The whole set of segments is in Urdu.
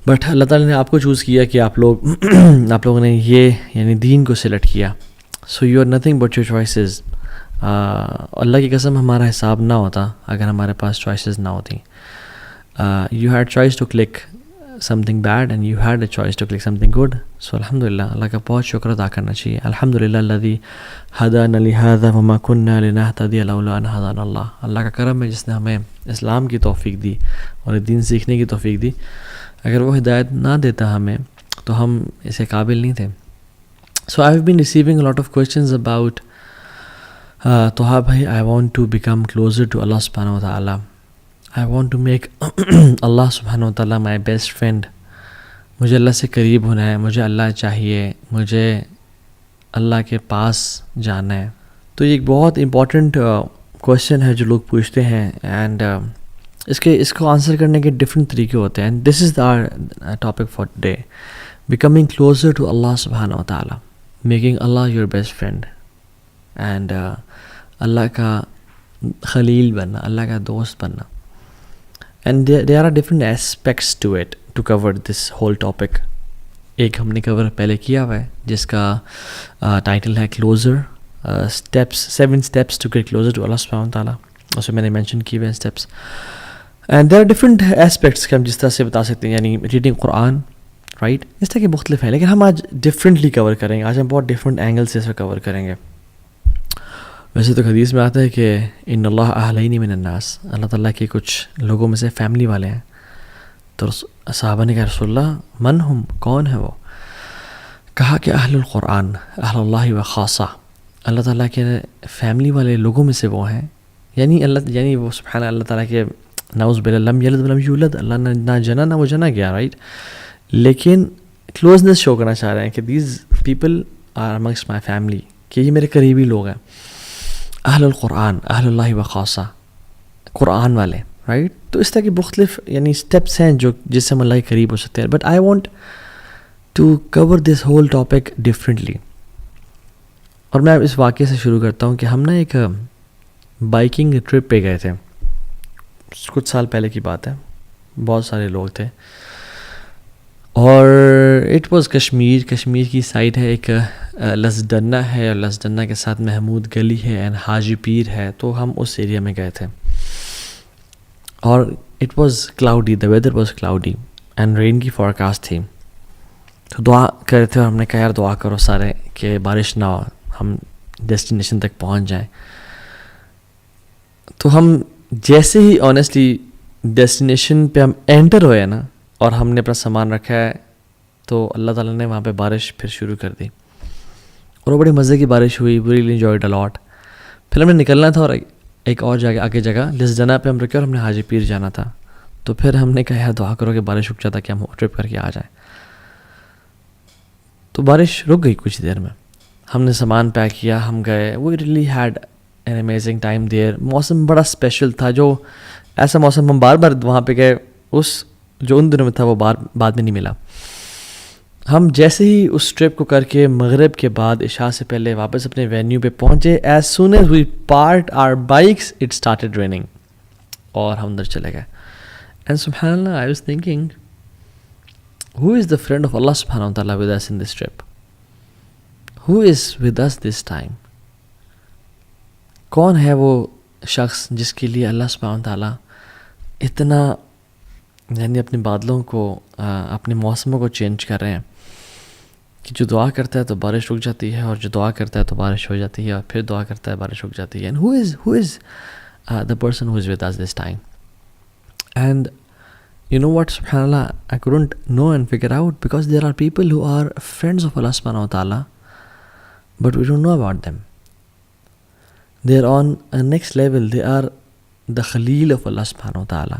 بٹ اللہ تعالیٰ نے آپ کو چوز کیا کہ آپ لوگوں نے یہ یعنی دین کو سلیکٹ کیا. So you are nothing but your choices. Allah کی قسم ہمارا حساب نہ ہوتا اگر ہمارے پاس چوائسیز نہ ہوتی. You had choice to click something bad and you had a choice to click something good. So الحمد للہ اللہ کا بہت شکر ادا کرنا چاہیے. الحمد للہ الذی ہدانا لہذا وما کنا لنہتدی لولا ان ہدانا اللہ. اللہ کا کرم ہے جس نے ہمیں اسلام کی توفیق دی اور دین سیکھنے کی توفیق دی. اگر وہ ہدایت نہ دیتا ہمیں تو ہم اسے قابل نہیں تھے. So I have been receiving a lot of questions about Toha بھائی, I want to become closer to Allah سبحانہ و تعالیٰ. I want to make Allah سبحانہ و تعالیٰ مائی بیسٹ فرینڈ. مجھے اللہ سے قریب ہونا ہے, مجھے اللہ چاہیے, مجھے اللہ کے پاس جانا ہے. تو یہ ایک بہت امپورٹنٹ کویشچن ہے جو لوگ پوچھتے ہیں, اینڈ اس کو آنسر کرنے کے ڈفرینٹ طریقے ہوتے ہیں. And this is the topic for today, becoming closer to Allah سبحانہ و تعالیٰ, making Allah your best friend, and Allah کا خلیل بننا, اللہ کا دوست بننا. And there are different aspects to it to cover this whole topic. ایک ہم نے کور پہلے کیا ہوا ہے جس کا ٹائٹل ہے closer steps, 7 steps to get closer to Allah سبحانہ و تعالیٰ. اس میں میں نے مینشن کیے ہوئے ہیں steps. And there are different aspects کہ ہم جس طرح سے بتا سکتے ہیں, یعنی ریڈنگ قرآن, رائٹ, اس طرح کے مختلف ہیں, لیکن ہم آج ڈفرینٹلی کور کریں گے. آج ہم بہت ڈفرینٹ اینگل سے اسے کور کریں گے. ویسے تو حدیث میں آتا ہے کہ ان اللہ اہلین من الناس, اللہ تعالیٰ کے کچھ لوگوں میں سے فیملی والے ہیں. تو صحابہ نے کہا رسول اللہ من ہم, کون ہے وہ؟ کہا کہ اہل القرآن, اہل اللہ و خاصہ, اللہ تعالیٰ کے فیملی والے لوگوں میں سے وہ ہیں. یعنی وہ سبحان اللہ تعالیٰ کے نعوذ باللہ لم یلد ولم یولد, اللہ نے نہ جنا نہ وہ جنا گیا, رائٹ, لیکن کلوزنس شو کرنا چاہ رہے ہیں کہ these people are amongst my family, کہ یہ میرے قریبی لوگ ہیں. اہل القرآن, اہل اللہ و خاصہ, قرآن والے, رائٹ. تو اس طرح کی مختلف یعنی اسٹیپس ہیں جو جس سے ہم اللہ کے قریب ہو سکتے ہیں. But I want to cover this whole topic differently. اور میں اس واقعے سے شروع کرتا ہوں کہ ہم نا ایک بائکنگ ٹرپ پہ گئے تھے, کچھ سال پہلے کی بات ہے. بہت سارے لوگ تھے اور اٹ واز کشمیر کی سائڈ ہے. ایک لسدنہ ہے اور لسدنہ کے ساتھ محمود گلی ہے اینڈ حاجی پیر ہے. تو ہم اس ایریا میں گئے تھے اور it was cloudy, the weather was cloudy and rain کی فورکاسٹ تھی. تو دعا کر رہے تھے اور ہم نے کہا یار دعا کرو سارے کہ بارش نہ ہو, ہم ڈیسٹینیشن تک پہنچ جائیں. تو ہم جیسے ہی آنیسٹلی ڈیسٹینیشن پہ ہم انٹر ہوئے نا اور ہم نے اپنا سامان رکھا ہے, تو اللہ تعالیٰ نے وہاں پہ بارش پھر شروع کر دی اور وہ بڑی مزے کی بارش ہوئی. وی ریلی انجوائڈ اے لاٹ. پھر ہم نے نکلنا تھا اور ایک اور جگہ لسدنہ پہ ہم رکے اور ہم نے حاجی پیر جانا تھا. تو پھر ہم نے کہا یار دعا کرو کہ بارش رک جاتا کہ ہم ٹرپ کر کے آ جائیں. تو بارش رک گئی کچھ دیر میں, ہم نے سامان پیک کیا, ہم گئے. We really had an amazing time there. موسم بڑا اسپیشل تھا, جو ایسا موسم ہم بار بار وہاں پہ گئے, اس جو ان دنوں میں تھا وہ بعد میں نہیں ملا. ہم جیسے ہی اس ٹرپ کو کر کے مغرب کے بعد عشاء سے پہلے واپس اپنے وینیو پہ پہنچے, as soon as we parked our bikes it started raining اور ہم اندر چلے گئے. اینڈ سبحان اللہ, I was thinking who is the friend of Allah subhanahu wa ta'ala with us in this trip? Who is with us this time? کون ہے وہ شخص جس کے لیے اللہ سبحانہ و تعالیٰ اتنا یعنی اپنے بادلوں کو اپنے موسموں کو چینج کر رہے ہیں کہ جو دعا کرتا ہے تو بارش رک جاتی ہے, اور جو دعا کرتا ہے تو بارش ہو جاتی ہے, اور پھر دعا کرتا ہے بارش رک جاتی ہے. And who is the person who is with us this time? And you know what, subhanallah, I couldn't know and figure out, because there are people who are friends of Allah subhanahu wa ta'ala, but we don't know about them. They are on a next level. They are the khalil of Allah subhanahu wa ta'ala.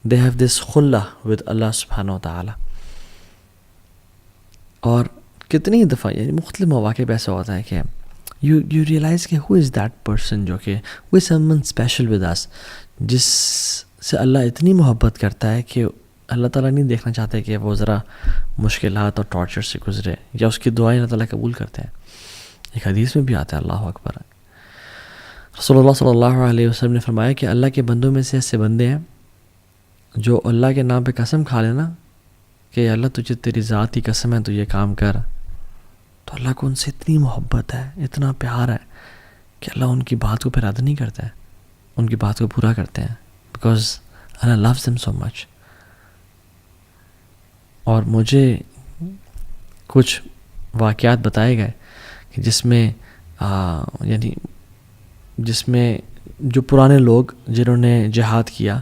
They have this khullah with Allah subhanahu wa ta'ala. اور کتنی دفعہ یعنی مختلف مواقع پہ ایسا ہوتا ہے کہ you realize کہ who is that person, جو کہ who is someone special with us, جس سے اللہ اتنی محبت کرتا ہے کہ اللہ تعالیٰ نہیں دیکھنا چاہتے کہ وہ ذرا مشکلات اور ٹارچر سے گزرے, یا اس کی دعائیں اللہ تعالیٰ قبول کرتے ہیں. ایک حدیث میں بھی آتا ہے, اللہ اکبر, رسول اللہ صلی اللہ علیہ وسلم نے فرمایا کہ اللہ کے بندوں میں سے ایسے بندے ہیں جو اللہ کے نام پہ قسم کھا لینا کہ اللہ تجھے تیری ذات کی قسم ہے تو یہ کام کر، تو اللہ کو ان سے اتنی محبت ہے، اتنا پیار ہے کہ اللہ ان کی بات کو پھر رد نہیں کرتا ہے، ان کی بات کو پورا کرتے ہیں، because Allah loves them so much. اور مجھے کچھ واقعات بتائے گئے کہ جس میں یعنی جس میں جو پرانے لوگ جنہوں نے جہاد کیا،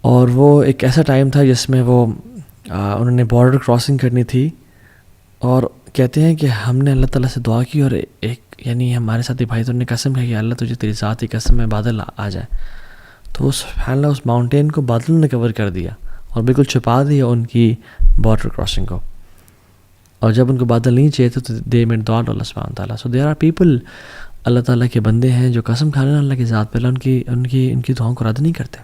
اور وہ ایک ایسا ٹائم تھا جس میں وہ انہوں نے بارڈر کراسنگ کرنی تھی، اور کہتے ہیں کہ ہم نے اللہ تعالیٰ سے دعا کی، اور ایک یعنی ہمارے ساتھی بھائی تو نے قسم کہی کہ اللہ تجھے تیری ذات کی قسم میں بادل آ جائے، تو سبحان اللہ اس ماؤنٹین کو بادل نے کور کر دیا اور بالکل چھپا دیا ان کی بارڈر کراسنگ کو. اور جب ان کو بادل نہیں چاہیے تھے تو دے میڈ دعا ٹو اللہ سبحانہ تعالیٰ. سو دیر آر پیپل، اللہ تعالیٰ کے بندے ہیں جو قسم کھانے اللہ کی ذات پہ اللہ ان کی دعاؤں کو رد نہیں کرتے.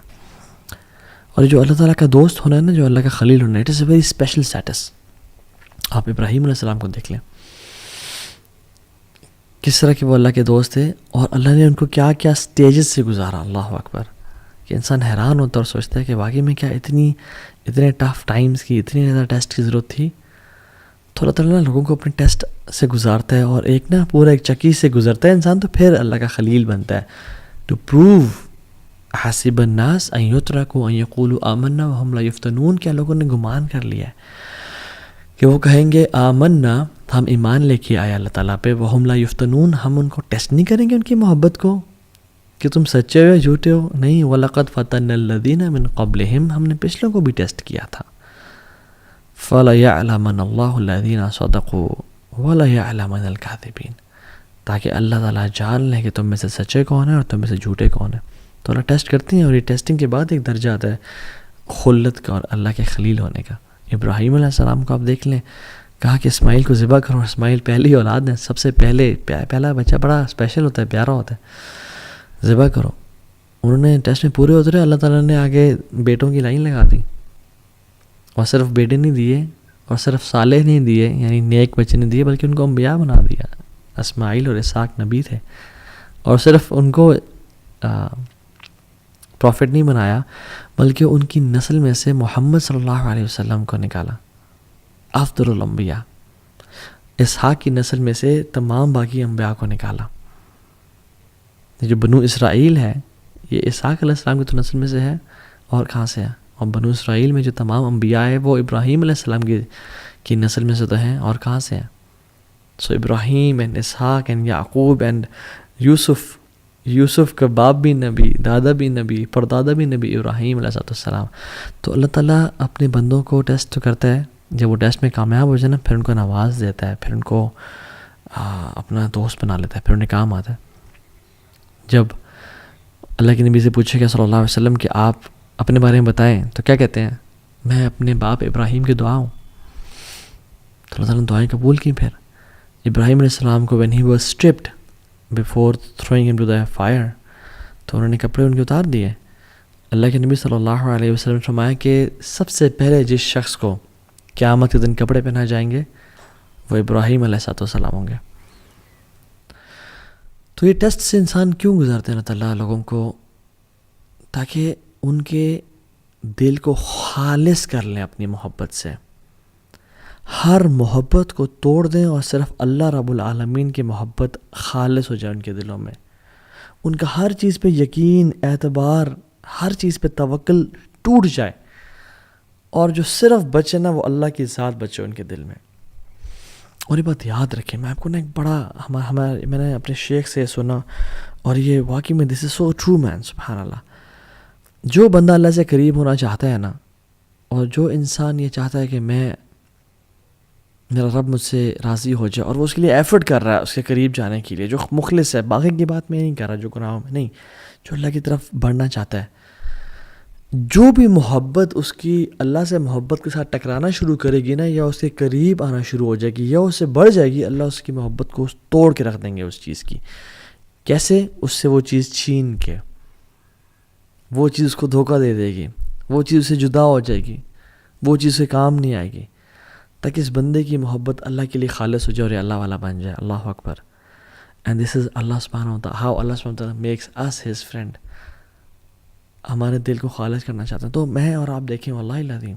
اور جو اللہ تعالیٰ کا دوست ہونا ہے نا، جو اللہ کا خلیل ہونا ہے، it is a very special status. آپ ابراہیم علیہ السلام کو دیکھ لیں، کس طرح کہ وہ اللہ کے دوست تھے، اور اللہ نے ان کو کیا کیا سٹیجز سے گزارا. اللہ اکبر، کہ انسان حیران ہوتا ہے اور سوچتا ہے کہ واقعی میں کیا اتنے ٹف ٹائمز کی، اتنی زیادہ ٹیسٹ کی ضرورت تھی. تو اللہ تعالیٰ لوگوں کو اپنے ٹیسٹ سے گزارتا ہے، اور ایک پورا ایک چکی سے گزرتا ہے انسان، تو پھر اللہ کا خلیل بنتا ہے. ٹو پروو حسب الناس ان یترکوا ان یقولوا آمنا وہم لا یفتنون، کیا لوگوں نے گمان کر لیا ہے کہ وہ کہیں گے آمنا، ہم ایمان لے کے آئے اللہ تعالیٰ پہ، وہم لا یفتنون، ہم ان کو ٹیسٹ نہیں کریں گے ان کی محبت کو کہ تم سچے ہو یا جھوٹے ہو. نہیں، وَلَقَدْ فَتَنَّا الَّذِينَ مِن قَبْلِهِمْ، ہم نے پچھلوں کو بھی ٹیسٹ کیا تھا. فَلَيَعْلَمَنَ اللَّهُ الَّذِينَ صَدَقُوا وَلَيَعْلَمَنَ الْكَاذِبِينَ، تاکہ اللہ تعالیٰ جان لیں کہ تم میں سے سچے کون ہیں اور تم میں سے جھوٹے کون ہیں. تو اللہ ٹیسٹ کرتے ہیں، اور یہ ٹیسٹنگ کے بعد ایک درجہ آتا ہے خلت کا اور اللہ کے خلیل ہونے کا. ابراہیم علیہ السلام کو آپ دیکھ لیں، کہا کہ اسماعیل کو ذبح کرو. اسماعیل پہلی اولاد ہے، سب سے پہلا بچہ بڑا اسپیشل ہوتا ہے، پیارا ہوتا ہے، ذبح کرو. انہوں نے ٹیسٹ میں پورے اترے، اللہ تعالیٰ نے آگے بیٹوں کی لائن لگا دی، اور صرف بیٹے نہیں دیے، اور صرف صالح نہیں دیے یعنی نیک بچے نہیں دیے، بلکہ ان کو انبیاء بنا دیا. اسماعیل اور اسحاق نبی تھے، اور صرف ان کو پروفٹ نہیں بنایا، بلکہ ان کی نسل میں سے محمد صلی اللہ علیہ وسلم کو نکالا، افضل الانبیاء. اسحاق کی نسل میں سے تمام باقی انبیاء کو نکالا. جو بنو اسرائیل ہے، یہ اسحاق علیہ السلام کی تو نسل میں سے ہے، اور کہاں سے ہے؟ اور بنو اسرائیل میں جو تمام انبیاء ہے وہ ابراہیم علیہ السلام کی نسل میں سے تو ہیں، اور کہاں سے ہیں؟ So Ibrahim and Ishaq and Yaqub and Yusuf کا باپ بھی نبی، دادا بھی نبی، پردادا بھی نبی، ابراہیم علیہ السلام. تو اللہ تعالیٰ اپنے بندوں کو ٹیسٹ کرتا ہے، جب وہ ٹیسٹ میں کامیاب ہو جائے نا، پھر ان کو نواز دیتا ہے، پھر ان کو اپنا دوست بنا لیتا ہے، پھر انہیں کام آتا ہے. جب اللہ کے نبی سے پوچھے گیا صلی اللہ علیہ وسلم کہ آپ اپنے بارے میں بتائیں، تو کیا کہتے ہیں؟ میں اپنے باپ ابراہیم کی دعا ہوں. تو اللہ تعالیٰ نے دعائیں قبول کی. پھر ابراہیم علیہ السلام کو when he was stripped before throwing him to the fire، تو انہوں نے کپڑے ان کے اتار دیے. اللہ کے نبی صلی اللہ علیہ وسلم نے فرمایا کہ سب سے پہلے جس شخص کو قیامت کے دن کپڑے پہنائے جائیں گے وہ ابراہیم علیہ السلام ہوں گے. تو یہ ٹیسٹ سے انسان کیوں گزارتے ہیں اللہ تعالیٰ لوگوں کو؟ تاکہ ان کے دل کو خالص کر لیں اپنی محبت سے، ہر محبت کو توڑ دیں، اور صرف اللہ رب العالمین کی محبت خالص ہو جائے ان کے دلوں میں. ان کا ہر چیز پہ یقین، اعتبار، ہر چیز پہ توکل ٹوٹ جائے، اور جو صرف بچے نا وہ اللہ کی ذات بچے ان کے دل میں. اور یہ بات یاد رکھیں، میں آپ کو نا ایک بڑا میں نے اپنے شیخ سے سنا، اور یہ واقعی میں دس از سو ٹرو مین، سبحان اللہ. جو بندہ اللہ سے قریب ہونا چاہتا ہے نا، اور جو انسان یہ چاہتا ہے کہ میرا رب مجھ سے راضی ہو جائے، اور وہ اس کے لیے ایفرٹ کر رہا ہے اس کے قریب جانے کے لیے، جو مخلص ہے، باقی کی بات میں نہیں کر رہا، جو گناہوں میں نہیں، جو اللہ کی طرف بڑھنا چاہتا ہے، جو بھی محبت اس کی اللہ سے محبت کے ساتھ ٹکرانا شروع کرے گی نا، یا اس کے قریب آنا شروع ہو جائے گی، یا اس سے بڑھ جائے گی، اللہ اس کی محبت کو توڑ کے رکھ دیں گے اس چیز کی. کیسے؟ اس سے وہ چیز چھین کے، وہ چیز اس کو دھوکہ دے دے گی، وہ چیز اس سے جدا ہو جائے گی، وہ چیز سے کام نہیں آئے گی، تاکہ اس بندے کی محبت اللہ کے لیے خالص ہو جائے اور یہ اللہ والا بن جائے. اللہ اکبر. اینڈ دس از اللہ سبحانہ و تعالیٰ، ہاؤ اللہ سبحانہ و تعالیٰ میکس اس ہز فرینڈ. ہمارے دل کو خالص کرنا چاہتے ہیں. تو میں اور آپ دیکھیں واللہ العظیم